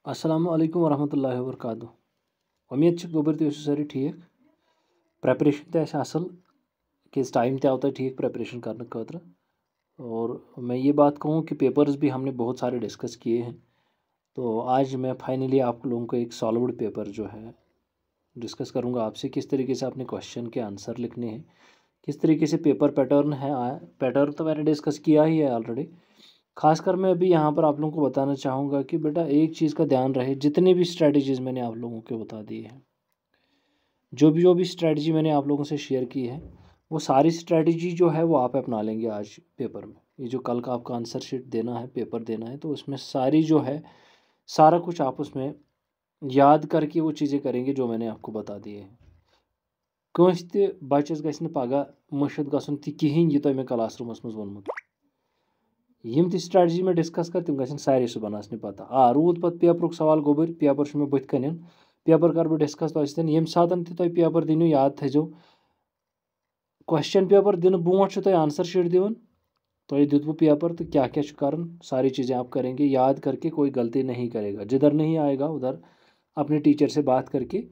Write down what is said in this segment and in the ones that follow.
अस्सलामु अलैकुम वरहमतुल्लाहि वबरकातुहू। उम्मीद छ गोबर तुम सारी ठीक प्रेपरेशन तह असल कि टाइम ते आओ ठीक प्रेपरेशन करने खतर। और मैं ये बात कहूँ कि पेपर्स भी हमने बहुत सारे डिस्कस किए हैं, तो आज मैं फाइनली आप लोगों को एक सॉल्व्ड पेपर जो है डिस्कस करूँगा आपसे, किस तरीके से आपने क्वेश्चन के आंसर लिखने हैं, किस तरीके से पेपर पैटर्न है। पैटर्न तो मैंने डिस्कस किया ही है ऑलरेडी। खासकर मैं अभी यहाँ पर आप लोगों को बताना चाहूँगा कि बेटा एक चीज़ का ध्यान रहे, जितनी भी स्ट्रैटेजीज़ मैंने आप लोगों को बता दी है, जो भी स्ट्रैटेजी मैंने आप लोगों से शेयर की है, वो सारी स्ट्रैटेजी जो है वो आप अपना लेंगे आज पेपर में। ये जो कल का आपका आंसर शीट देना है, पेपर देना है, तो उसमें सारी जो है सारा कुछ आप उसमें याद करके वो चीज़ें करेंगे जो मैंने आपको बता दिए हैं। कंस ते बच्चस गژھِ नہٕ पगह मुश्किल गژھُन ति किहिन, ये तो मैं क्लासरूमस मज वोनमुत। यम ति स्ट्रैटेजी में डिस्कस कर तिम गژھن सारे सुबह आसने पता। रूद पत पेपरुक सवाल गोबर, पेपर छ मे बुथ कन, पेपर कर बह डिस्कस तो सतन। यम सातन तु पेपर दिनो याद थो, क्वेश्चन पेपर दिन ब्रोट तुम आंसर शीट दिवन, तो दितवु पेपर तो क्या क्या कर सारी चीज़ें आप करेंगे याद करके, कोई गलती नहीं करेगा। जिधर नहीं आएगा उधर अपने टीचर से बात करके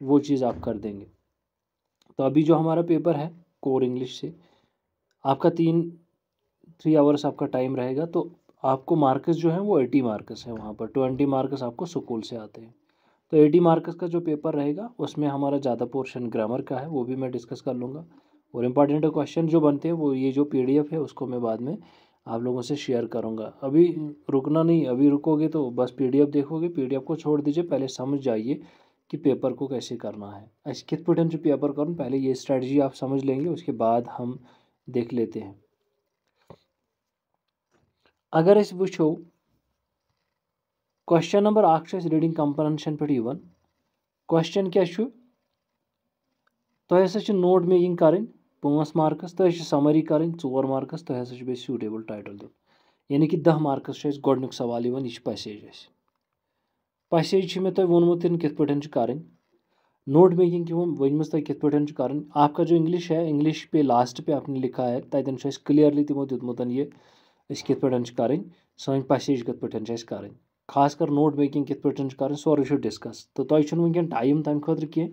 वो चीज़ आप कर देंगे। तो अभी जो हमारा पेपर है कोर इंग्लिश से, आपका 3 आवर्स आपका टाइम रहेगा, तो आपको मार्क्स जो है वो 80 मार्क्स है। वहाँ पर 20 मार्क्स आपको स्कूल से आते हैं। तो 80 मार्क्स का जो पेपर रहेगा उसमें हमारा ज़्यादा पोर्शन ग्रामर का है, वो भी मैं डिस्कस कर लूँगा। और इम्पॉर्टेंट क्वेश्चन जो बनते हैं वो ये जो PDF है उसको मैं बाद में आप लोगों से शेयर करूँगा। अभी रुकना नहीं, अभी रुकोगे तो बस PDF देखोगे, PDF को छोड़ दीजिए, पहले समझ जाइए कि पेपर को कैसे करना है। ऐसे कित पटन जो पेपर करूँ, पहले ये स्ट्रेटजी आप समझ लेंगे, उसके बाद हम देख लेते हैं। अगर अस वो क्वेश्चन नंबर 1 रीडिंग कंप्रेंशन पे यन, क्वेश्चन क्या तुम हसा नोट मेकिंग कर 5 मार्क्स, तुम समरी कर 4 मार्क्स, तुम हसा सूटेबल टाइटल दिन, यानी कि 10 मार्क्स गोडनुक सवाल यह पैसेज। पैसेज में तुम वोनमुत कित पे कर, नोट मेकिंग वनम तुम कित पे कर। आपका जो इंग्लिश है, इंग्लिश पे लास्ट पे आपने लिखा है, तन क्लियरली तमो दितमुत ये कित पे कर, सन पैसेज कित पे कर, खासकर नोट मेकिंग कित पे कर, सोरे डिस्कस। तो तुम वनकन टाइम तम खतर कह,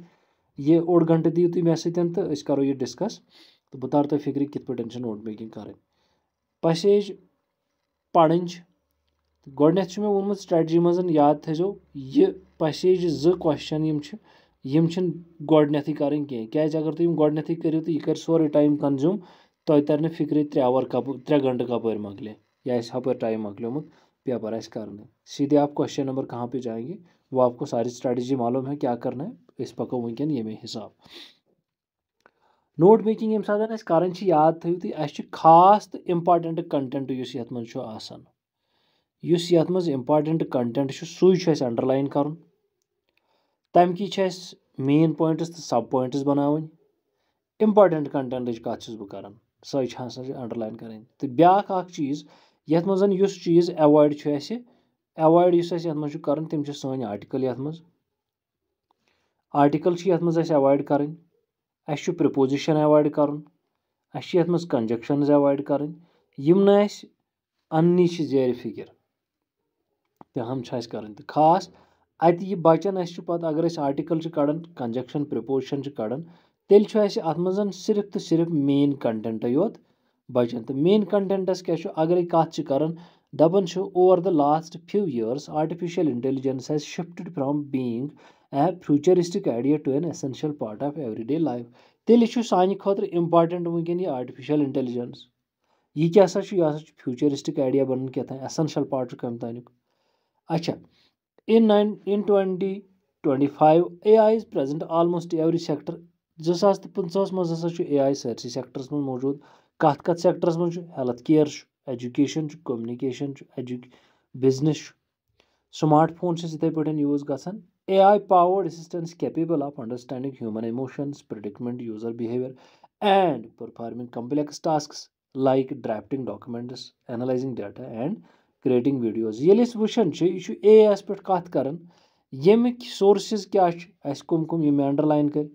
ये 1.5 घंटे दियो तुम मे सतन, तो करो ये डिस्कस। तो बह तार तुम फिक्र कित पे नोट मेकिंग कर। पैसेज पढ़न गोडनेथ मे वोनमुत स्ट्रेटजी मज याद थो, ये पैसेज 2 क्वेश्चन यम गोडनेथ कर क्या, अगर तुम गोडनेथ करो तो यह कर सोरे टाइम कंज्यूम, तुम तर न फिक्र 3 घंटे कपर मकले या हपर टाइम मकलोमुत पेपर आस करने। सीधे आप क्वेश्चन नंबर कहाँ पे जाएंगे, वो आपको सारी स्ट्रेटजी मालूम है क्या करना है, इस पको वनकन ये हिसाब। नोट मेकिंग यम सात कर याद थो तुम, अस खास तो इम्पॉर्टेंट कंटेंट ये मज युस यथ मज इम्पॉर्टेंट कंटेंट सुई अंडरलाइन कर, तम की मेन पॉइंट्स तो सब पॉइंट्स बनावन। इम्पॉर्टेंट कंटेंट कत बह कर सही अंडरलाइन कर। तो ब्याक चीज़ यथ मज युस चीज़ अवॉइड अवॉइड यथ कर तम सन आर्टिकल, यथ मज आर्टिकल यथ मज अवॉइड कर, अस प्रिपोजिशन अवॉइड कर, अस यथ मज कंजक्शंस अवॉइड कर, यम न अन्नी ज़ेर फिक्र तहम कर। तो खास अत यह बचन पत अगर आर्टिकल कड़न, कंजक्शन प्रिपोजिशन कड़न, तेल अत मज सिर्फ तो सिर्फ मेन कंटेंट योत बचन। तो मेन कंटेंटस क्या अगर कत कर दपन over the last few years artificial intelligence has shifted from being a futuristic idea to an essential part of everyday life. तेल सान खतर इम्पॉर्टेंट वनकन ये आर्टिफिशियल इंटेलिजेंस, यह क्या फ्यूचरिस्टिक आइडिया बन क्या एसेंशियल पार्ट कम तानुक। अच्छा, in 2025 AI is present almost every sector। 2015 मज AI सारे सेक्टर्स में मौजूद। कत सेक्टर्स में health care, education, communication, business, smartphone इथे पे use गसान। AI powered assistants capable of understanding human emotions, predicting user behavior and performing complex tasks like drafting documents, analyzing data and creating videos. ये वुचान यह AI पे कत कर यमिक sources क्या कुम कुम ये अंडरलाइन कर।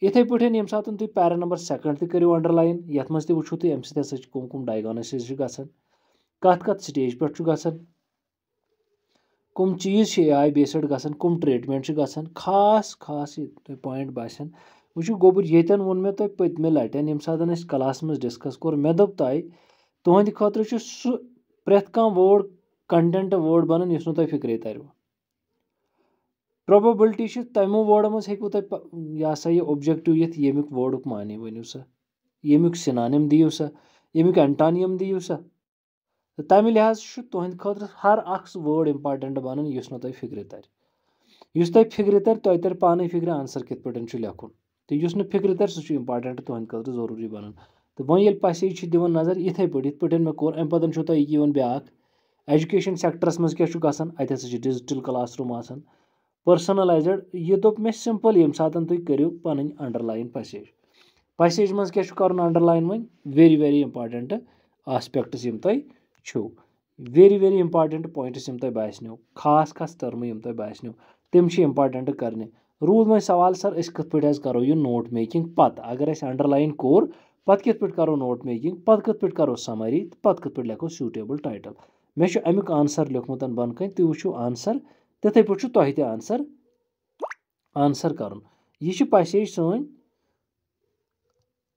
इथे पे ये सात तुम पैरा नंबर 2 करो अंडरलाइन, यथ मज वो तुम अम सत कुम कुम डायगोनसिस गसान, कत स्टेज पे गसान, कम चीज़ AI बेस्ड गसन कम ट्रीटमेंट गसन खास खास पॉइंट बासन वो गोबर येतन वोन मे तुम पत्मे लटन यम सात क्लास में डिस्कस कोर मे दोप तय तुहद खतर सह प्रेथ कह वर्ड कंटेंट वर्ड बनन युस तुम फिक्रे तरव प्रोबेबिलिटी तमो वर्डो मज हेकु तुम यह सा यह ऑब्जेक्टिव यिथ यमुक वर्डुक माने वनियो सा यमुक सिनोनिम दियो सा यमुक एंटोनियम दियो सा तमि लिहाज तुहद खतर हर अख वर्ड इंपॉर्टेंट बनन युस तुम फिक्रे तर युस तुम फिक्रे तर तुम तर पाने फिक्र आंसर कित पे लेखुन तो युस न फिक्र तर सह इंपॉर्टेंट तुहद खतर जरूरी बनन तो वो ये पैसेज दिवन नजर इथे पे मे कोर अम पतन तुम ब्या एजुकेशन सेक्टरस मज क्या गसान अत डिजिटल क्लास रूम आसान पर्सनलाइज्ड यह दोप मे सिंपल यम सात तुम करो पन अंडरलाइन पैसेज मज क्या कर अंडरलाइन वन वेरी वेरी इंपॉर्टेंट आस्पेक्ट्स यम तुम वेरी वेरी इंपॉर्टेंट पॉइंट्स यम तुम बासनो खास खास टर्म यम तुम बासनो तम इंपॉर्टेंट करने रूद वो सवाल सर अस कत पे करो यह नोट मेकिंग पत अगर अंडरलाइन कोर पत कित पे करो नोट मेकिंग पत कित पे करो समरी पत कित पे लिखो सूटेबल टाइटल मे अमुक आंसर लिखमुत बन कन तुम वो आंसर तिथे पे तुह ते आंसर कर यह पैसेज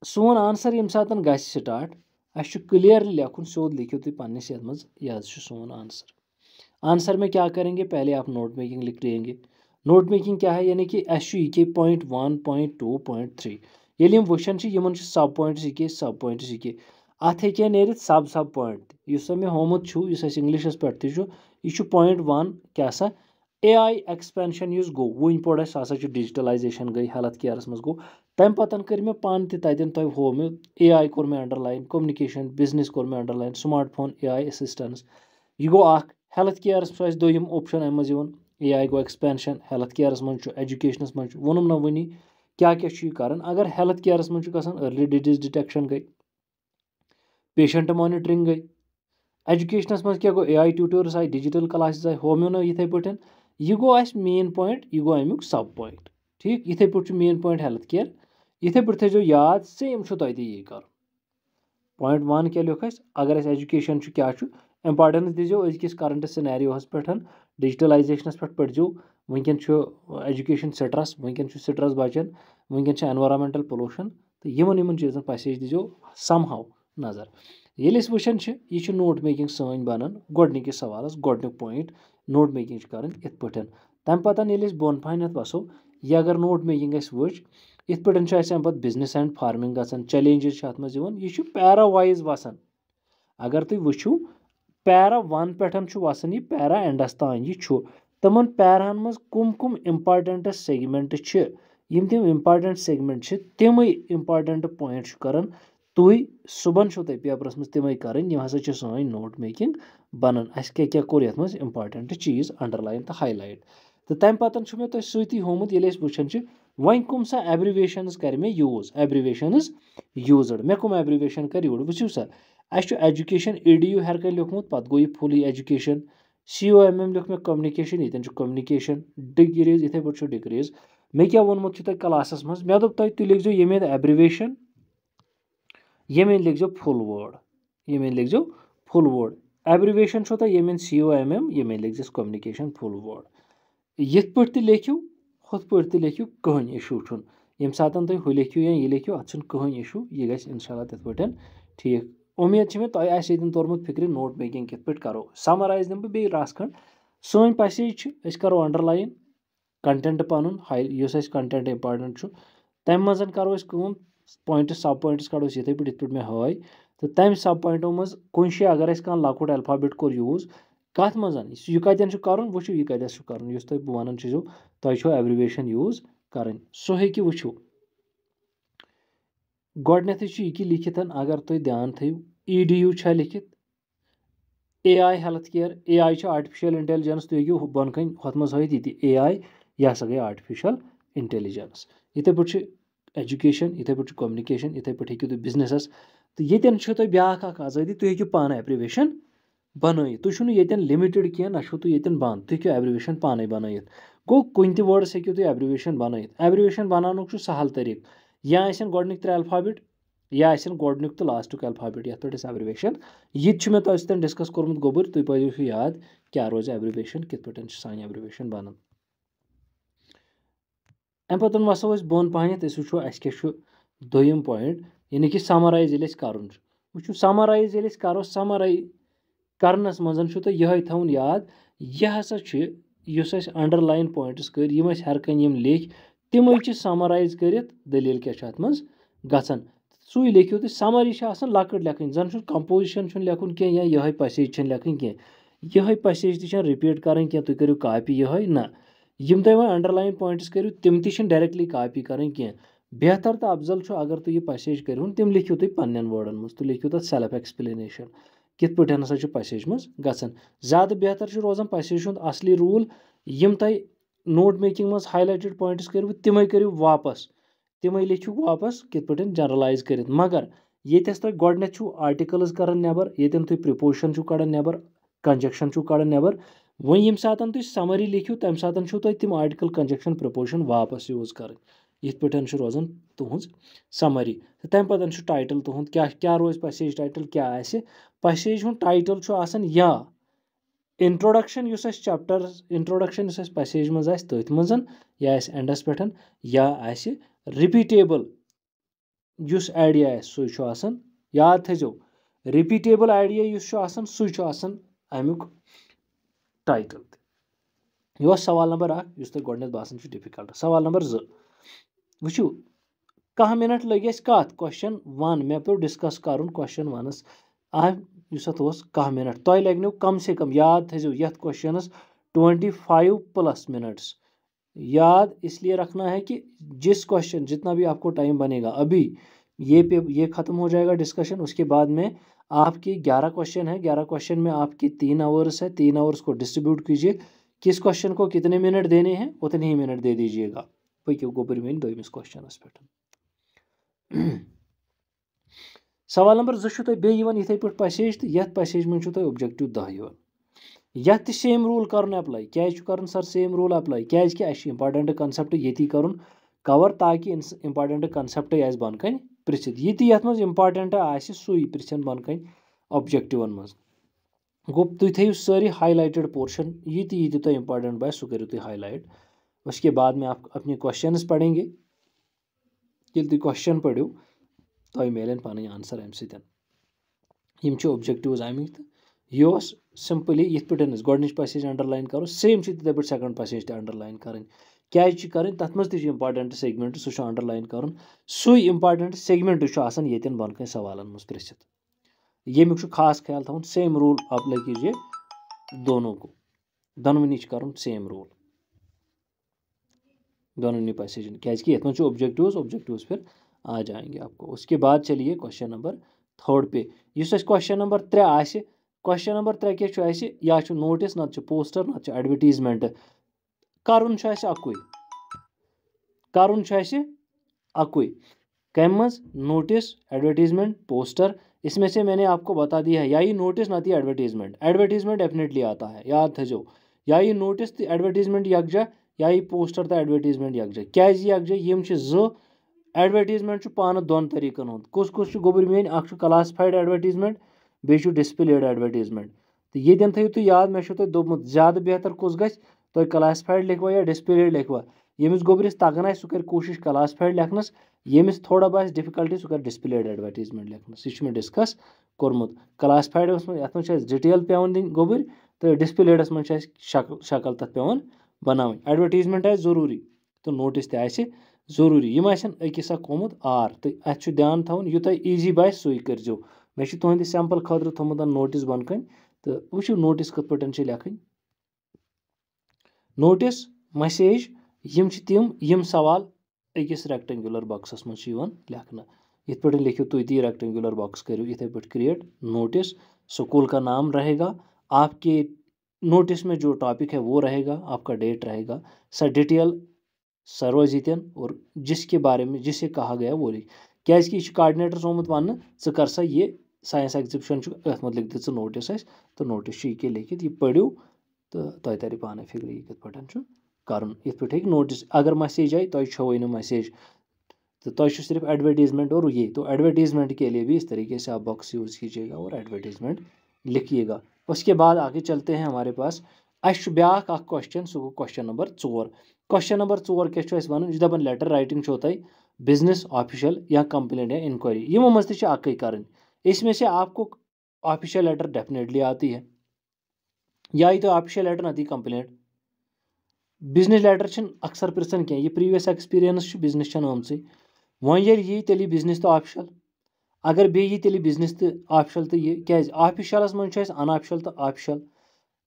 सोन आंसर यम सात ग स्टार्ट अस क्लियरली लिखुन सोद लिखियो तुम पन्निस ये मज यह सोन आंसर में क्या करेंगे पहले आप नोट मेकिंग लिख देंगे नोट मेकिंग क्या है यानी कि अस यह पॉइंट 1 पॉइंट 2 पॉइंट 3 ये वुचान इन सब पॉइंट्स ये सब पॉइंट्स ये अत हे नीर सब सब पॉइंट इस मे होमुत इंग्लिशस पे यह पॉइंट 1 क्या सा AI एक्सपेंशन गो वन पोड़ सह डिजिटलाइजेशन गई हेल्थ केयरस मज गो तम पतन कर मे पान तन तुम हो मे AI कोर मे अंडरलाइन कम्युनिकेशन बिजनेस कोर मे अंडरलाइन स्मार्टफोन AI असिस्टेंस यह गो हेल्थ केयरस दोम ऑप्शन अम मज AI गो एक्सपेंशन हेल्थ केयरस मज एजुकेशनस मज वोनुम ना वनी क्या क्या कर अगर हेल्थ केयरस मज अर्ली डिजीज डिटेक्शन गई पेशेंट मॉनिटरिंग गई एजुकेशनस मज क्या गो AI tutors I digital classes I homeo ना इथे पे यह गो मेन पॉइंट यह गो अमुक सब पॉइंट ठीक इथे पे मेन पॉइंट हेल्थ केयर इथे पे थो याद सेम तुम यही कर पॉइंट 1 क्या लिख अगर एजुकेशन क्या इंपॉर्टेंस दीजो अजकिस करंट सिनेरियोस पे डिजिटलाइजेशनस पे पढ़ो वनकन एजुकेशन स्ट्रेस वनकन स्ट्रेस बचन वनकन एनवायरमेंटल पोल्यूशन तो इन चीज़न पैसेज दीजो सम हाउ नजर ये वुचान यह नोट मेकिंग सन बनान गोडनिकिस सवालस गोडनिक पॉइंट नोट मेकिंग कर पे तम पतन बोन पहन वसो यह अगर नोट मेकिंग वुच इत पे पे बिजनेस एंड फार्मिंग गसान चैलेंजेस अत मज यह पैरा वाइज वसान अगर तुम वो पैरा 1 पे वसान यह पैरा एंडस तान यह तमन पैरान मज कुम कुम इंपॉर्टेंट सेगमेंट यम तम इंपॉर्टेंट सेगमेंट तम इंपॉर्टेंट पॉइंट कर तुम सुबह तुम पेपरस मज तम कर हसा सन नोट मेकिंग बनन अस क्या कोर ये मज इंपॉर्टेंट चीज़ अंडरलाइन तो हाईलाइट तो तम पतन मे तुम सती होमुत ये वुचान वन कम सा एब्रिवेशनस कर मे यूज एब्रिवेशनस यूज्ड मे कम एब्रिवेशन कर यूज वो सा अस एजुकेशन EDU हर कह लिखमुत पे गो यह फुली एजुकेशन COMM लिख मे कम्युनिकेशन ये कम्युनिकेशन डिग्रीज इथे पे डिग्रीज मे क्या वोनमुत तुम क्लासस मज मे दोप तुम लिखो ये एब्रिवेशन ये लिखो फुल वर्ड ये लिखो फुल वर्ड एब्रिवेशन ये COMM ये लिखस कम्युनिकेशन फुल वर्ड यिथ पे लिखियो हुथ पे लिखियो कहन इशू छुन यम सात तुम हु लिखियो या यह लिखियो अत कहन इशू यह गि इंशाल्लाह तिथ पे ठीक उम्मीद मे तुम आन तोरमुत फिक्र नोट मेकिंग कित पे करो समराइज दिम बे रस खंड सन पैसेज करो अंडरलाइन कंटेंट पन कंटेंट इंपॉर्टेंट तम मज करो पॉइंट सब पॉइंट्स कड़ो ये पे मे हाय तो तम सब पॉइंटों मज कुछ अगर कह लकुट अल्फाबेट कोर यूज कत मज यह कतन कर वो यह कतस कर तुम वन तुम एब्रिवेशन यूज कर सो हे वो गोडनेथ यह लिखित अगर तुम ध्यान थो EDU लिखित AI health care AI artificial intelligence तुम हेकू बन कन हथ मज हाथ ये AI यह हसा गई आर्टिफिशियल इंटेलिजेंस इथे पे एजुकेशन इथे पे कम्युनिकेशन इथे पे हेकू तुम बिजनेस तो ये तुम ब्या आज़ादी तुम हेकू पान एब्रिवेशन बन तुम ये लिमिटेड कह ना तुम ये बंद तुम हेकू एब्रिवेशन पाने बन गो कुन वर्डस हेकू तुम एब्रिवेशन बन एब्रिवेशन बनानुक सहल तरीक या गोडनिक 3 अल्फाबेट यह आसन गोडनुक तो लास्टुक अल्फाबेट यथ पे एब्रिवेशन यह मे तह सतन डिस्कस कोर्मुत गोबर तुम पो याद क्या रोज एब्रिवेशन कित पे सान एब्रिवेशन बनान अम पे वसो बोन पहनत वो क्या दोयम पॉइंट यानी कि समराइज ये कर समराइज ये करो समराइज करनस मज तो यह थवन याद यह हसा अंडरलाइन पॉइंट्स कर हर कन लिख तिम समराइज कर दलील क्या मज गसान सू लिखियो तुम समरी लकट लेखन जन कंपोजिशन लेखुन कह या यह पैसेज लेखन कह यह पैसेज तक रिपीट करें कह तुम करो कॉपी यह ना यम तुम वह अंडरलाइन पॉइंट्स करो तिम डायरेक्टली कॉपी करें कह बेहतर तो अफजल अगर तुम यह पैसेज करो तुम लिखियो तुम पन्न वर्डन मज तुम लिखियो तथ सेल्फ एक्सप्लेनेशन कित पे हसा पैसेज मज गसान ज़्यादा बेहतर रोजान पैसेज असली रूल यम तुम नोट मेकिंग मज हाईलाइटेड पॉइंट्स करो तिम करो वापस तिम लिखु वापस कित पे जनरलाइज कर मगर ये तुम आर्टिकल्स कर नबर ये तुम प्रिपोजिशन कड़ान नबर कंजक्शन कड़ान नबर वो यम सात तुम समरी लिखियो तम सात तुम तिम आर्टिकल कंजक्शन प्रिपोजिशन वापस यूज कर ये पे रोजान तुहज समरी तम पे टाइटल तुंद क्या रोज पैसेज टाइटल क्या पैसेज हूँ टाइटल या इंट्रोडक्शन चैप्टर इंट्रोडक्शन पैसेज मज तथ मज या एंडस पे या रिपीटेबल आइडिया सू याद थो रिपीटेबल आइडिया सू अमुक टाइटल यह सवाल नंबर 1 तुम गोडनेथ बासान डिफिकल्ट सवाल नंबर 2 वो कह मिनट लगे कत क्वेश्चन 1 मे पे डिस्कस कर क्वेश्चन 1 कह मिनट तुम लगे कम से कम याद थो ये क्वेश्चनस 25+ मिनट्स याद इसलिए रखना है कि जिस क्वेश्चन जितना भी आपको टाइम बनेगा अभी ये ख़त्म हो जाएगा डिस्कशन उसके बाद में आपकी 11 क्वेश्चन है 11 क्वेश्चन में आपकी 3 आवर्स है 3 आवर्स को डिस्ट्रीब्यूट कीजिए किस क्वेश्चन को कितने मिनट देने हैं उतने ही मिनट दे दीजिएगा पक्यो गोबर मेन दोमिस क्वेश्चन पे सवाल नंबर 2 तुम इथे पे पैसेज तो ये पैसेज में तुम ऑब्जेक्टिव 10 यह सेम रूल कर अप्लाई क्या कर सर सेम रूल अप्लाई क्या इंपॉर्टेंट कंसेप्ट ये कर कवर ताकि इंपॉर्टेंट कंसेप्ट बन कन पृछित ये मज इंपॉर्टेंट सू पृछन बन कन ऑब्जेक्टिवन मज गो तुम थो सारी हाईलाइटेड पोर्शन ये तुम इंपॉर्टेंट बाय सू करो तुम हाईलाइट उसके बाद में आप अपने क्वेश्चंस पढ़ेंगे ये तुम क्वेश्चन पढ़ो तो मिलन पन आंसर अम सम ऑब्जेक्टिव आमिक यह सिंपली ये पे गोडनिच पैसेज अंडरलाइन करो सेम तिथे पे सेकंड पैसेज अंडरलाइन कर क्या कर तथ मज इंपॉर्टेंट सेगमेंट सू अंडरलाइन कर सू इंपॉर्टेंट सेगमेंट ये बन कन सवालन मज पृछित यमुक खास ख्याल थवन सेम रूल अप्लाई कीजिए दोनों को दोनों कर सेम रूल दोनों पैसेज क्या ऑब्जेक्टिव फिर आ जाएंगे आपको उसके बाद चलिए क्वेश्चन नंबर 3 पे इस क्वेश्चन नंबर 3 क्वेश्चन नंबर 3 क्या या नोटिस ना पोस्टर ना एडवर्टीजमेंट करुन अकुई कम मज नोटिस एडवर्टीजमेंट पोस्टर इसमें से मैंने आपको बता दिया है या ये नोटिस ना एडवर्टीजमेंट डेफिनेटली आता है याद थो या ये नोटिस तो एडवर्टीजमेंट यकजा या ये पोस्टर तो एडवर्टीजमेंट यकजा क्या यकजा यम एडवर्टीजमेंट पान दोन तरीकन हूँ कुस गोबर मेन क्लासिफाइड एडवर्टीजमेंट बे डिस्प्लेड एडवर्टीजमेंट तो ये थो तुम याद मे दोमुत ज़्यादा बेहतर कुस गि तुम क्लासिफाइड लिखवा या डिस्प्लेड लिखवा यमिस गोबरिस तगन आए सह कर कोशिश क्लासिफाइड लिखनस यमिस थोड़ा बास डिफिकल्टी सह कर डिस्प्लेड एडवर्टीजमेंट लिखनस यह डिस्कस कोर्मुत क्लासिफाइड ये डिटेल पेवन दिन गोबर तो डिस्प्लेडस मज शक्ल तथ पेवन बनावन एडवर्टीजमेंट आ जरूरी तो नोटिस तह जरूरी यम अकिस कोमुत आर तो अत ध्यान थवन यू तुम ईजी बाय सू करो मे तुंद सैंपल खतर थोमुत नोटिस बन कन तो वो नोटिस कत पे लेखन नोटिस मैसेज यम सवाल अकिस रेक्टेंगुलर बॉक्सस मज लेखना इत पे लिखियो तुम ती रेक्टेंगुलर बॉक्स करो इथे पे क्रिएट नोटिस स्कूल का नाम रहेगा आपके नोटिस में जो टॉपिक है वो रहेगा आपका डेट रहेगा सर डिटेल सर्वजितन और जिसके बारे में जिसे कहा गया वो लिख क्या कोऑर्डिनेटर ओमुत वन कर सा ये साइंस एग्जिबिशन अत लिख द नोटिस तो नोटिस ये लिखित यह पढ़ो तो तुम तर पाने फिक्र यह कत पे कर नोटिस अगर मैसेज आई तुम छो मैसेज तो सिर्फ एडवर्टीजमेंट और ये, तो एडवर्टीजमेंट के लिए भी इस तरीके से आप बॉक्स यूज़ कीजिएगा और एडवर्टीजमेंट लिखिएगा। उसके बाद आगे चलते हैं हमारे पास ब्याक question, so question number 4। Question number 4 क्या वन यह दपान लेटर राइटिंग तुम बिजनेस ऑफिशियल या कंप्लेंट या इंक्वायरी यमो मज तक कर, इसमें से आपको ऑफिशियल लेटर डेफिनेटली आती है, या तो ऑफिशियल लेटर नती कंप्लेंट। बिजनेस लेटर अक्सर पृछन क्या, यह प्रीवियस एक्सपीरियंस बिजनेस आमच वो यी तेली बिजनेस तो ऑफिशियल, अगर बे यी तेली बिजनेस तो ऑफिशियल, तो यह क्या ऑफिशियलस मज अनऑफिशियल तो ऑफिशियल,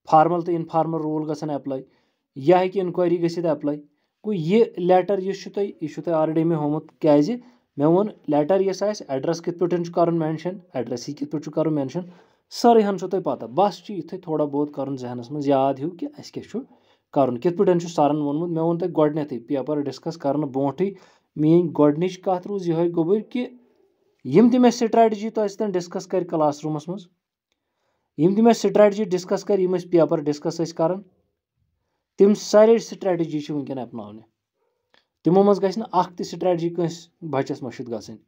फार्मल तो इनफार्मल रूल गसन अप्लाई, यह हेकि इंक्वायरी गसित अप्लाई। गो यह लेटर यह ऑलरेडी मे होमुत क्या मे वोन लेटर यस एड्रेस कित पे कर मेंशन, एड्रेस कित पे कर मेंशन, सारे हन तुम पता, बस इथे थोड़ा बहुत कर जहनस मज याद हिू कि अस क्या कर कित पे सरन वोनमुत। मे वोन तुम गोडनेथी पेपर डिस्कस करने ब्रोंठे मीन गोडनिच कथ रूज यह गोबर कि यम ते मे स्ट्रेटजी तो डिस्कस कर क्लास रूमस मज, यम ते मे स्ट्रेटजी डिस्कस कर, यम पेपर डिस्कस कर, तिम सारे स्ट्रेटजी वनकन अपनाने, तिमो मज गि अख स्ट्रेटजी कंस बचस मशिद गसन,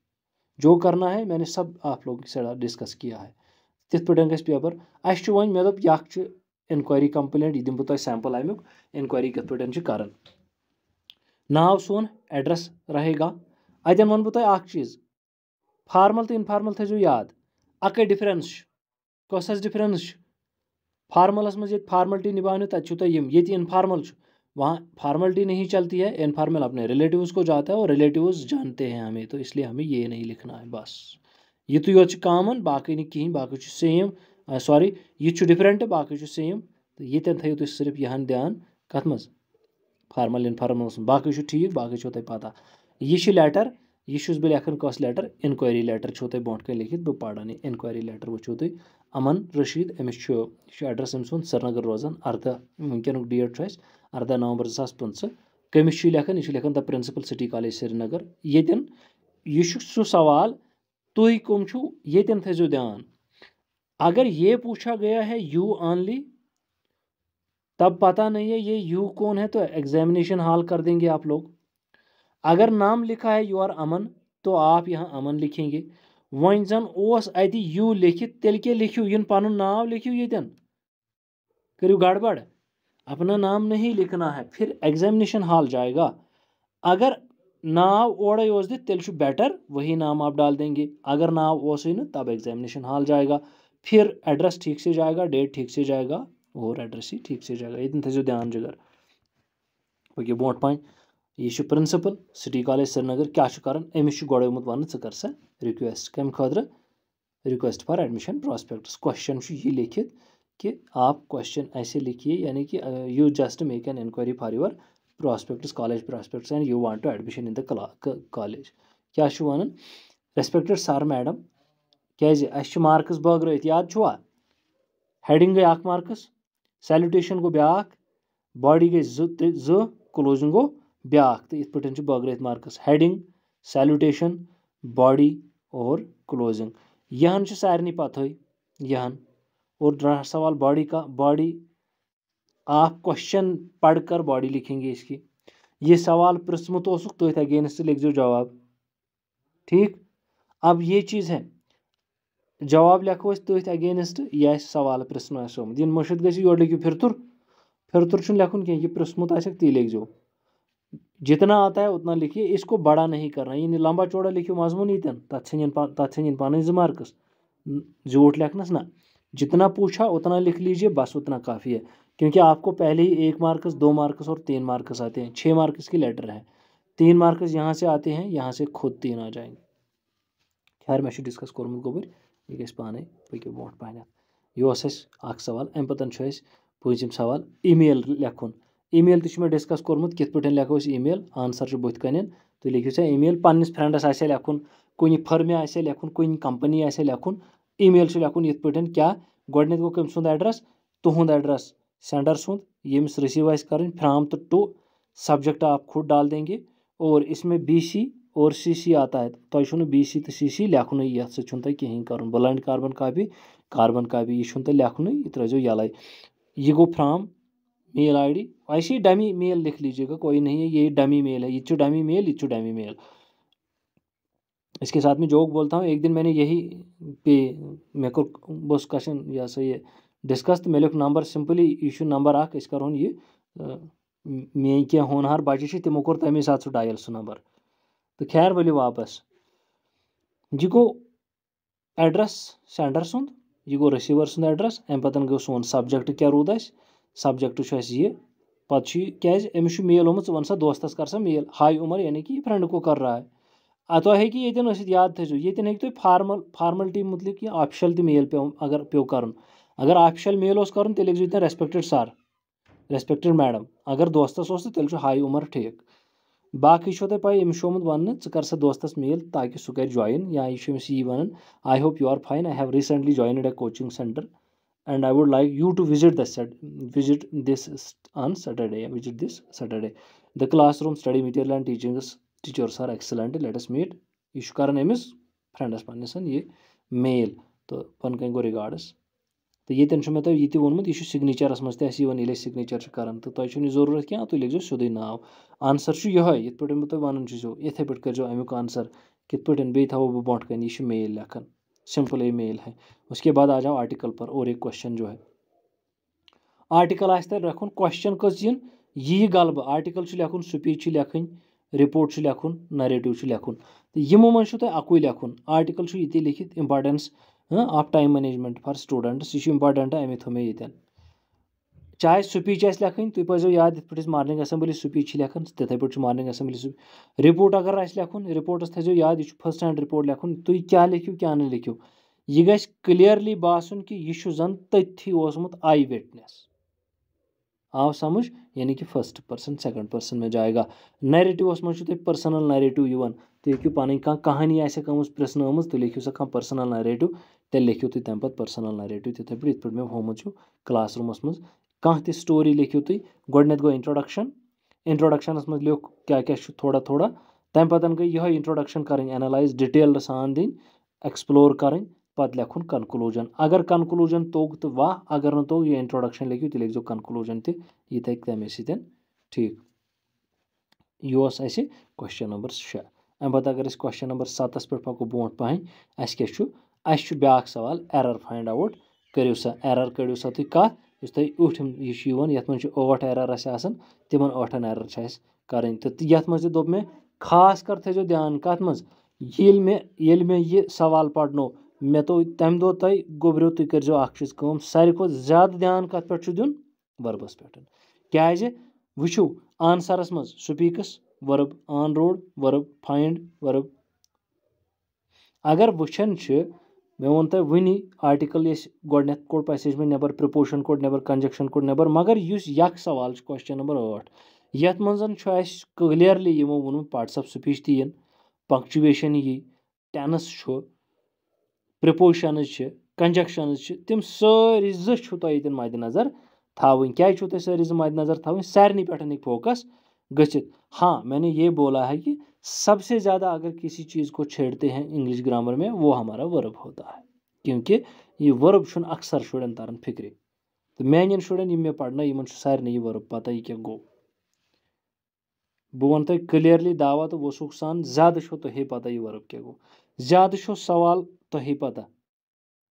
जो करना है मैंने सब आप लोगों के साथ डिस्कस किया है, तिथ पे गि पेपर। अस वन मे दोप यख इंक्वायरी कंप्लेंट, यह दिम बह सैंपल अमुक इंक्वायरी कित पे कर। नाव सोन एड्रेस रहेगा, अतन वन बह तुम चीज, फार्मल तो इनफार्मल थो याद, अक डिफरेंस कस डिफरेंस, फार्मलस मज ये फार्मलिटी निभाने तब ये इनफार्मल, वहाँ फार्मलिटी नहीं चलती है, इनफार्मल अपने रिलेटिव्स को जाता है और रिलेटिव्स जानते हैं हमें, तो इसलिए हमें ये नहीं लिखना है, बस ये तो योत कॉमन, बाकी नहीं कहीं, बाकी सेम, सॉरी यह डिफरेंट बाकी सेम, तो ये थो तुम सिर्फ यहन ध्यान कत मज फार्मल इनफार्मल, बाकी ठीक, बाकी तुम पता। यह लेटर यह बह लेखन कस लेटर, इंक्वायरी लेटर तुम ब्रोट कन लिखित बह पढ़ान, इंक्वायरी लेटर वो तुम अमन रशीद, अमिस एड्रेस अम सुन श्रीनगर रोजान 18 वनक डेट 18 नवंबर 2025, कमिस लेखन यह लेखन the principal city college Srinagar. ये यह सह सवाल तुम कम छो, ये थो ध्यान, अगर ये पूछा गया है यू ऑनली, तब पता नहीं है ये यू कौन है, तो एग्जामिनेशन हॉल कर देंगे आप लोग। अगर नाम लिखा है यू आर अमन, तो आप यहाँ अमन लिखेंगे। वन जन ओस अति यू लिखित, तेल के लिखियो इन पन नाम लिखियो, ये करियो गड़बड़, अपना नाम नहीं लिखना है, फिर एग्जामिनेशन हॉल जाएगा। अगर नाव ओड़े ओस दित तेल बेटर, वही नाम आप डाल देंगे, अगर नाव ओस न तब एग्जामिनेशन हॉल जाएगा, फिर एड्रेस ठीक से जाएगा, डेट ठीक से जाएगा और एड्रेस ही ठीक से जाएगा, ये थो ध्यान जगर। पकियो ब्रोट पान, यह प्रिंसिपल सिटी कॉलेज श्रीनगर क्या कर, अमिस गोमुत वन कर सा रिक्वेस्ट, कम खतर request for admission prospectus. Question ये लिखित कि आप क्वेश्चन ऐसे लिखिए, यानी कि you just make an inquiry for your prospectus, college prospectus, and you want to admission in the college. क्या वन, रेस्पेक्टेड सर मैडम, क्या मार्क्स बगरत याद छुआ, हेडिंग गई मार्क्स, सैल्यूटेशन गो ब्याक, बॉडी गई जो क्लोजिंग गो ब्याक, तो इत पे बगरत मार्क्स, हेडिंग, सैल्यूटेशन, बॉडी और क्लोजिंग। यहन सारे पता यहन, और रहा सवाल बॉडी का, बॉडी आप क्वेश्चन पढ़कर बॉडी लिखेंगे इसकी। ये सवाल पृथमुत तो अगेंस्ट लिख दो जवाब, ठीक। अब ये चीज़ है, जवाब लिखो तथ अगेंस्ट यह सवाल पृथन आमत, इन मुशिद गई योर लिखियो फिरतुर लिखुन कह, यह पृथमुत ती लिख जो, जितना आता है उतना लिखिए, इसको बड़ा नहीं करना, ये लंबा चौड़ा लिखियो मजमून ये तत्न पान 2 मार्क्स झूठ लिखनस ना, जितना पूछा उतना लिख लीजिए, बस उतना काफ़ी है, क्योंकि आपको पहले ही 1 मार्क्स 2 मार्क्स और 3 मार्क्स आते हैं, 6 मार्क्स की लेटर है, 3 मार्क्स यहाँ से आते हैं, यहाँ से खुद 3 आ जाएंगे। खैर मे डिस्कस कोर्मुत गोबर, यह गई पाने पकि ब्रोट पान। यह सवाल, अम पतन पूजिम सवाल ईमेल लिखुन, ईमेल तो डिस्कस कोर्मुत कित पे लिखो ईमेल, आंसर बुथ कन, तो लिखियो सा ईमेल, पन्निस फ्रेंडस आसे लिखुन, कुन फर्मे आसे लिखुन, कुन कंपनी आसे लिखुन, ईमेल लिखुन यित पे क्या, गोडनेथ गो कम सुंद एड्रेस, तुहुंद एड्रेस, सेंडर सुंद, यमिस रिसीव आस कर, फ्राम तो टू, सब्जेक्ट आप खुद डाल देंगे, और इसमें BC और CC आता है, तो BC तो CC लिखुन, ये तुम कहीं कर, ब्लाइंड कार्बन कापी यह लिखुन, यह त्रो यल, यह गो फ्राम मेल ID, ऐसे डमी मेल लिख लीजिएगा, कोई नहीं है, ये डमी मेल है, ये डमी मेल, ये डमी मेल। इसके साथ में जोक बोलता हूँ, एक दिन मैंने यही पे मे को बस क्वेश्चन यह सो ये डिस्कस तो मे लिख नंबर सिंपली यह नंबर अख अस करो यह मे क्या होनहार बच्चे तमो कोर तमे साथ सह डायल सह नंबर तो खैर वलियो वापस यह गो एड्रेस सेंडर सुंद यह गो रिसीवर सुंद एड्रेस अम पतन गो सोन सब्जेक्ट क्या रूद सब्जेक्ट यह पत् अमिस मेल होमुत वन सा दोस्तस कर सा मेल हाय उमर यानी कि फ्रेंड को कर रहा है अतो हेकि येतन याद थो येतन हेकि तुम फार्मलिटी मुतलिक यह ऑफिशियल ति मेल पे अगर पे कर अगर ऑफिशियल मेल कर तेल लिखो तुम रेस्पेक्टेड सर रेस्पेक्टेड मैडम अगर दोस्तस तो तेल हाय उमर ठीक बाकी छो तुम पे अमिस होमुत वन कर सा दोस्तस मेल ताकि सह कर ज्वाइन या यह वन I hope you are fine I have recently joined a coaching centre and I would like you to visit this on Saturday. Visit this Saturday. The classroom, study material, and teachers are excellent. Let us meet. You should करन अमिस friends पन्नसन ये मेल तो पन कन गो regards तो ये मे तुम यह वोनमुत यह सिग्नेचरस मज तन सिग्नेचर करान तो तुम जरूरत क्या तुम लिखो सोदे नाव आंसर यह पे बह वन इथे पे कर अमुक आंसर कित पे बे थो बह ब्रोट कन यह मेल लेखन सिंपल ये मेल है। उसके बाद आ जाओ आर्टिकल पर और एक क्वेश्चन जो है आर्टिकल आस्ते रखुन क्वेश्चन कस यिन यह गलबह आर्टिकल लेखुन स्पीच लेखन रिपोर्ट लेखुन नरेटिव लेखुन तो यमो मज अकुई लेखुन आर्टिकल ये लिखित importance of time management for students यह इंपॉर्टेंट अमे थो मे ये चाहे स्पीच लेखन तुम पो याद ये मॉर्निंग असेंबली स्पीच लेखन तिथे पे मॉर्निंग असेंबली रिपोर्ट अगर लेखुन रिपोर्टस थो याद यह फर्स्ट हैंड रिपोर्ट लेखुन तुम क्या लिखियो क्या न लिखियो यह गि क्लियरली बासन कि यह जन तथी ओसमुत आई विटनेस आव समझ यानी कि फर्स्ट पर्सन सेकंड पर्सन में जाएगा नैरेटिवस मज पर्सनल नैरेटिव तुम हेकू पन कहानी पृसन तो लिखियो सा पर्सनल नैरेटिव तेल लिखियो तुम तम पर्सनल नैरेटिव तिथे पे ये मे होमुत क्लास रूमस मज कह ति स्टोरी लिखियो तुम गोडनेथ गो इंट्रोडक्शन इंट्रोडक्शनस मज लिख क्या क्या थोड़ा थोड़ा तम पतन गई यह इंट्रोडक्शन करें एनालाइज डिटेल्ड सान दिन एक्सप्लोर करें पत लेखुन कंक्लूजन अगर कंक्लूजन तोग तो वाह अगर न तोग यह इंट्रोडक्शन लिखियो तो लिखो कंक्लूजन यह तक तमे सतन ठीक यह क्वेश्चन नंबर 6 अम पत् अगर क्वेश्चन नंबर 7 पे पको ब्रोट पहन अस ब्या सवाल एरर फाइंड आउट करो सा एरर कड़ो सा तुम कत इस तुम उठम यह ये मज 8 एरर तिमन 8 एरर करें तो ये मज दोप मे खास कर थो ध्यान कत मज मे यह सवाल पढ़नो मे तो तम दो तुम गोबरो तुम कर चीज सारे खो ज्यादा ध्यान कत पे दिन वर्बस पे क्या वो आंसरस मज speaks verb on road verb find verb अगर वुचन मे वो तुम वनी आर्टिकल गोडनेथ कोड पैसेज में नबर प्रिपोजिशन कोड नबर कंजक्शन कोड नबर मगर यख सवाल क्वेश्चन नंबर 8 यथ मज क्लियरली यमो वोन पार्ट्स ऑफ स्पीच तीन पंक्चुएशन यी टेंस प्रिपोजिशन कंजक्शन तम सारी तुम मद्देनजर थावन क्या सारी मद्देनजर थावन सारे पे फोकस गच्छित हाँ मैंने ये बोला है कि सबसे ज़्यादा अगर किसी चीज़ को छेड़ते हैं इंग्लिश ग्रामर में वो हमारा वर्ब होता है क्योंकि ये वर्ब छुन अक्सर शुरन तरन फिक्रे तो मान शुरन मे पढ़ना इन सारे ये वर्ब पता यह क्या गो बह वन तुम क्लियरली दावा तो वसूख सान ज्यादा तुहे पता यह वर्ब क्या गो ज्यादा सवाल तुहे पता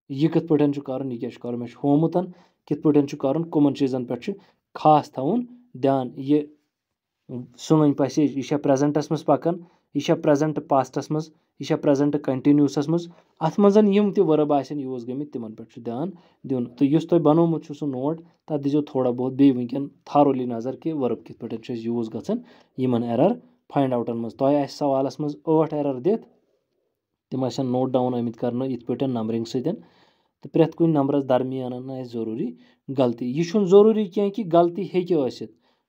यह कत पे कर यह क्या मे होमुत कित पे कर कमन चीज़न पे खास थवन ध्यान ये सुन पैसेज यह प्रेजेंटस मज पकान यह प्रेजेंट पास्टस मज यह प्रेजेंट कंटिन्यूसस मज अत मजन यम ति वर्ब आसन यूज गमित तिमन पे ध्यान दिन तो इस तुम बनोमुत सह नोट तथ दीजो थोड़ा बहुत बे वनकन थारोली नजर कि वर्ब कित पे यूज गन यमन एरर फाइंड आउटन मज तुम सवालस मज 8 एरर दित तिम नोट डाउन आमित कर इत पे नंबरिंग सतन तो प्रेथ कुन नंबरस दरमियान जरूरी गलती यह जरूरी क्या कि गलती हे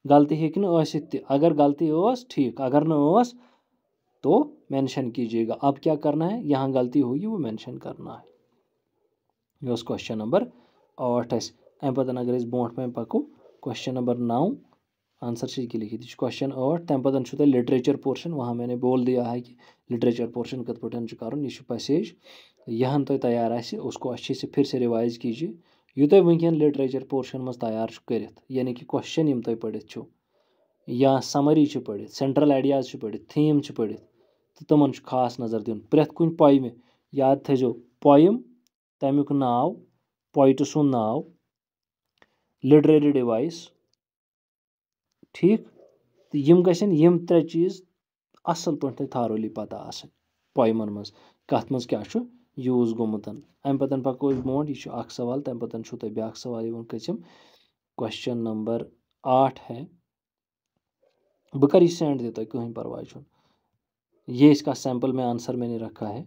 गलती हेकि न अगर गलती ठीक अगर न तो मेंशन कीजिएगा अब क्या करना है यहाँ गलती होगी वो मेंशन करना है यह क्वेश्चन नंबर 8 अम पतन अगर ब्रोट पे पको क्वेश्चन नंबर 9 आंसर की लिखित क्वेश्चन 8 तम पतन तुम लिटरेचर पोर्शन वहाँ मैंने बोल दिया है कि लिटरेचर पोर्शन कत पे कर यह पैसेज यहन तो तैयार आए उसको अच्छे से फिर से रिवाइज कीजिए यू तुम वनकन लिटरेचर पोर्शन मज तैयार कर यानी कि क्वेश्चन यम तुम पढ़ित या समरी पढ़ित सेंट्रल आइडियाज पढ़ित थीम पढ़ित तो तमन खास नजर दिन प्रेथ कुन पोइम याद थो पोइम तमुक नाव पोइट सुन नाव लिटरेरी डिवाइस ठीक तो यम गसन यम त्रे चीज असल पे थारोली पता आसन पोइमन मज कत मज क्या यूज गोमुत अम पतन पको मोट यह सवाल तम पतन तुम ब्या सवाल कचम क्वेश्चन नंबर 8 है बह कर सेंड दे कहीं परवाह ये इसका सैंपल में आंसर मैंने रखा है।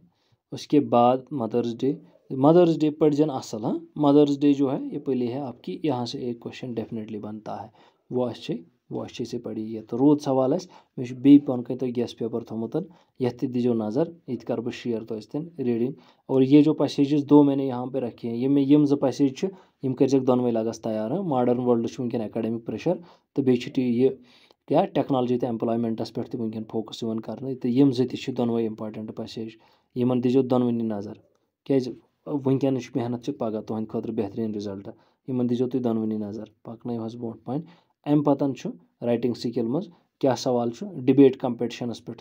उसके बाद मदर्स डे पढ़ जन असल। हाँ मदर्स डे जो है ये पहले है आपकी यहाँ से एक क्वेश्चन डेफिनेटली बनता है वो अच्छे से पढ़ी ये तो रोद सवाल मे बी पन तो गेस पेपर थोमुत ये दीजो नज़र ये कर बह शेयर तो रीडिंग और ये जो पैसेजेस 2 मैंने यहाँ पे रखे हैं यम 2 पैसेज कर दोनों लगस तैयार। मॉडर्न वर्ल्ड वनकन एकेडमिक प्रेशर तो बे ये क्या टेक्नोलॉजी तो एम्प्लॉयमेंटस पे वनकन फोकस कर तो यम 2 दोनों इंपॉर्टेंट पैसेज इन दीजो दोनवनी नज़र क्या वनकन मेहनत पगह तुहद खुद बेहतरीन रिजल्ट इन दीजो तुम दोनवनी नज़र पकन ब्रो पॉइंट अम पतन राइटिंग स्किल मज क्या सवाल डिबेट कंपटिशनस पे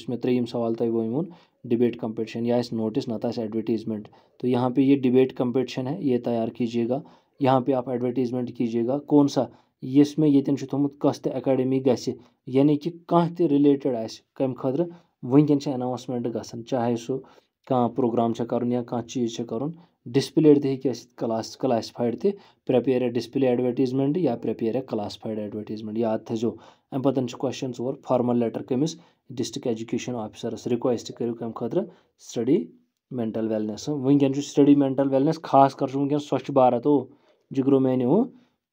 मे 3 सवाल तुम वोन डिबेट कंपटिशन यह नोटिस नत एडवर्टीजमेंट तो यहाँ पे ये डिबेट कंपटिशन है ये तैयार कीजिएगा। यहाँ पे आप एडवर्टीजमेंट कीजिएगा कौन सा इसमें ये थोमुत कस तो एकेडमी गि यानी कि कह रिलेटेड कम खुद वनकन अनाउंसमेंट गसन चाहे सो कह प्रोग्राम कर या कह चीज़ कर डिस्प्ले क्लासिफाइड ते प्रिपेयर ए डिस्प्ले एडवर्टीजमेंट या प्रिपेयर ए क्लासिफाइड एडवर्टीजमेंट याद थो अम पतन क्वेश्चन 4 फॉर्मल लेटर कमिस डिस्ट्रिक्ट एजुकेशन ऑफिसरस रिक्वेस्ट करू कम खुद स्टडी मेंटल वेलनेस वनकन स्टडी मेंटल वेलनेस खास कर वनकन स्वच्छ भारत हो जिग्रो मैंने हो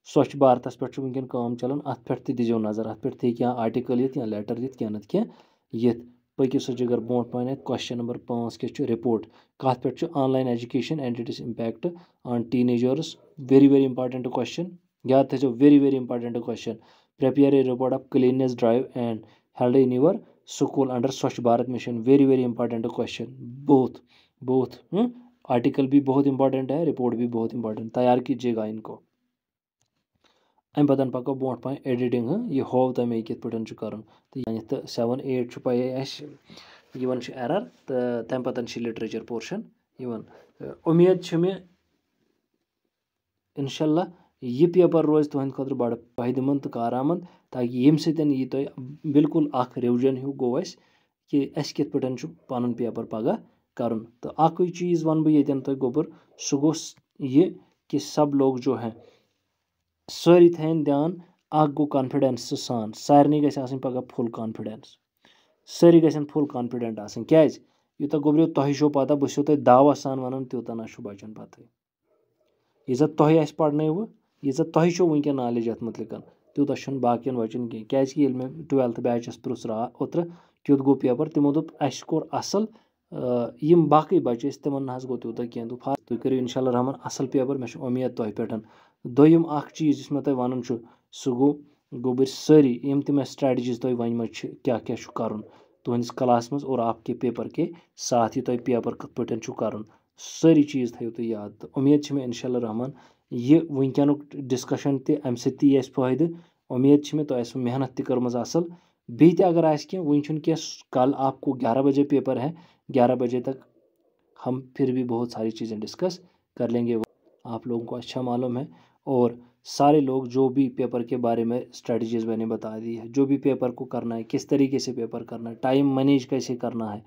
स्वच्छ भारतस पे वनकन काम चलान अत पे दीजो नजर अत पे क्या आर्टिकल या लेटर क्या नत क्या पकि सो जिगर ब्रो पान क्वेश्चन नंबर 5 क्या रिपोर्ट कत पे online education and it is impact on teenagers very important question याद थो very important question prepare a report of cleanness drive and held in your school under Swachh Bharat mission very important question both article भी बहुत important है report भी बहुत important तैयार कीजिएगा इनको। अम पतन पको ब्रो पान एडिटिंग यह होव तमें कित पे कर तो 7 8 पे एरर तो तम पतन लिटरेचर पोर्शन उम्मीद मे इंशाल्लाह यह पेपर रोज तुहद खुद बड़ फायदेमंद तो कारआमद ताकि यम सही तुम बिल्कुल रिविजन हूँ गो कि कित पे पन पेपर पगह कर तो अक चीज़ वन बह ये गोबर सह गो ये कि सब लोग जो हैं सारी थन ध्यान गो कॉन्फिडेंस सान सारे गि पगह फुल कॉन्फिडेंस सारी गन फुल कॉन्फिडेंट क्या यूत गोबरो तुह पता बह तुम दावा सान वन तूत ना बचन पत यीजा तुह पढ़नव यीजा तुह वनकन नॉलेज अत मुतलिक तूत बाकियन वचन क्या मे 12th बैचस प्रुस ओत्र क्युत गो पेपर तिमो दोप कोर असल यम बाकी बच्चे तिमन ना गो तूत कह तुम करो इंशाल्लाह रहमान असल पेपर मे उम्मीद तुह पे दोयम चीज़ मे तुम वन सह गोबर सारी यम ते स्ट्रेटजीज तुम वन क्या क्या कर तुहस क्लास मज और आपके पेपर के साथ ही तुम पेपर कत पे कर सारी चीज़ थो तुम याद तो उम्मीद मे इंशाल्लाह रहमान यह वनकन डिस्कशन तम सही फायदे उम्मीद मे तुम मेहनत तर्मज असल बी अगर वन कल आपको 11 बजे पेपर है 11 बजे तक हम फिर भी बहुत सारी चीज़ें डिस्कस कर लेंगे आप लोगों को अच्छा मालूम है और सारे लोग जो भी पेपर के बारे में स्ट्रेटजीज मैंने बता दी है जो भी पेपर को करना है किस तरीके से पेपर करना है टाइम मैनेज कैसे करना है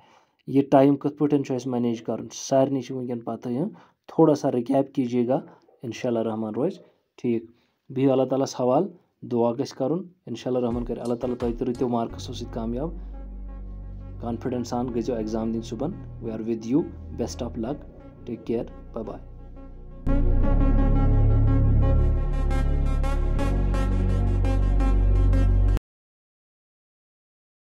ये टाइम कत पे मैनेज कर सारे वनकन पता है थोड़ा सा रिकैप कीजिएगा इंशाल्लाह रहमान रोज ठीक भी अल्लाह ताला हवाल दुआ गस कर इंशाल्लाह रहमान कर अल्लाह ताला तुम रुतो मार्क्सों सहित कामयाब कॉन्फिडेंस सान गो एग्जाम दिन सुबह we are with you best of luck take care bye bye.